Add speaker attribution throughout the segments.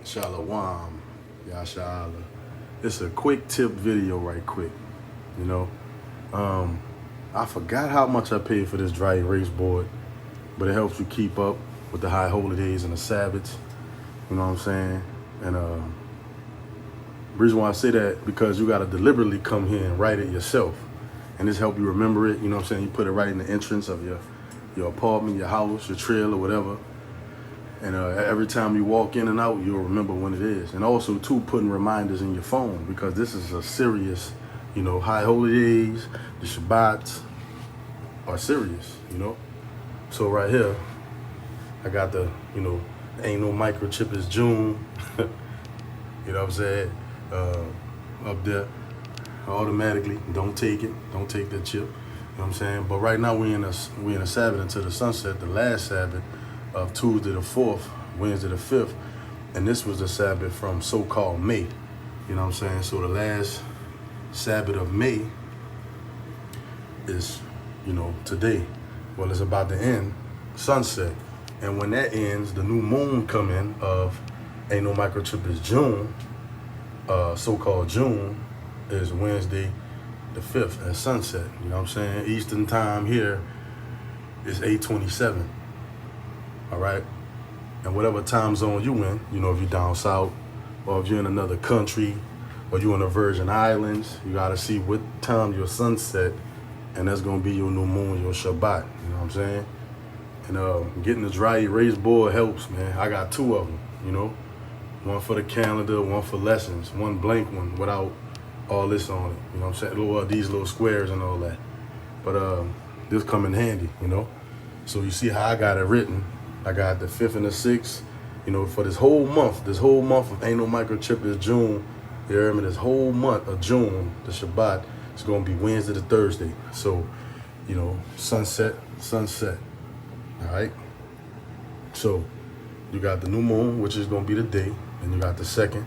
Speaker 1: Shalom, Yashala. It's a quick tip video right quick, you know. I forgot how much I paid for this dry erase board, but it helps you keep up with the high holy days and the Sabbaths, you know what I'm saying? And the reason why I say that, because you gotta deliberately come here and write it yourself. And this help you remember it, you know what I'm saying? You put it right in the entrance of your apartment, your house, your trailer, whatever. And every time you walk in and out, you'll remember when it is. And also, too, putting reminders in your phone, because this is a serious, you know, high holy days, the Shabbats are serious, you know. So right here, I got the, you know, ain't no microchip, it's June. You know what I'm saying? Up there, automatically, don't take it, don't take that chip. You know what I'm saying? But right now we in a Sabbath until the sunset, the last Sabbath of Tuesday the 4th, Wednesday the 5th, and this was the Sabbath from so-called May. You know what I'm saying? So the last Sabbath of May is, you know, today. Well, it's about to end, sunset. And when that ends, the new moon come in of ain't no microchip is June, so-called June, is Wednesday the 5th at sunset. You know what I'm saying? Eastern time here is 8:27. All right, and whatever time zone you in, you know, if you're down south, or if you're in another country, or you're in the Virgin Islands, you gotta see what time your sunset, and that's gonna be your new moon, your Shabbat. You know what I'm saying? And getting the dry erase board helps, man. I got two of them, you know, one for the calendar, one for lessons, one blank one without all this on it. You know what I'm saying? These little squares and all that. But this come in handy, you know. So you see how I got it written. I got the 5th and the 6th, you know, for this whole month of Ain't No Microchip is June. You hear me? This whole month of June, the Shabbat, is going to be Wednesday to Thursday. So, you know, sunset. All right? So, you got the new moon, which is going to be the day. And you got the second,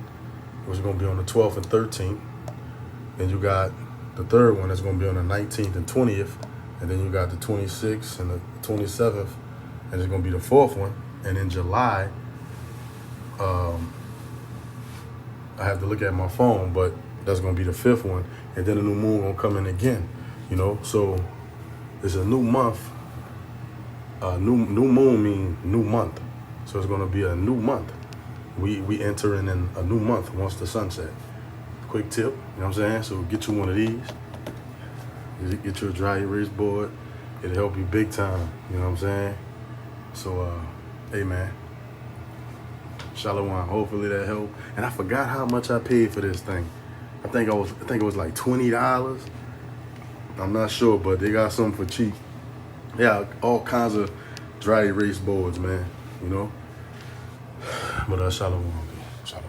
Speaker 1: which is going to be on the 12th and 13th. And you got the third one that's going to be on the 19th and 20th. And then you got the 26th and the 27th. And it's gonna be the fourth one, and in July, I have to look at my phone, but that's gonna be the 5th one, and then the new moon gonna come in again, you know. So it's a new month. New moon mean new month, so it's gonna be a new month. We entering in a new month once the sunset. Quick tip, you know what I'm saying? So get you one of these. Get you a dry erase board. It'll help you big time. You know what I'm saying? So, hey man, Shalom. Hopefully that helped. And I forgot how much I paid for this thing. I think it was like $20. I'm not sure, but they got something for cheap. Yeah, all kinds of dry erase boards, man. You know. But Shalom. Shalom.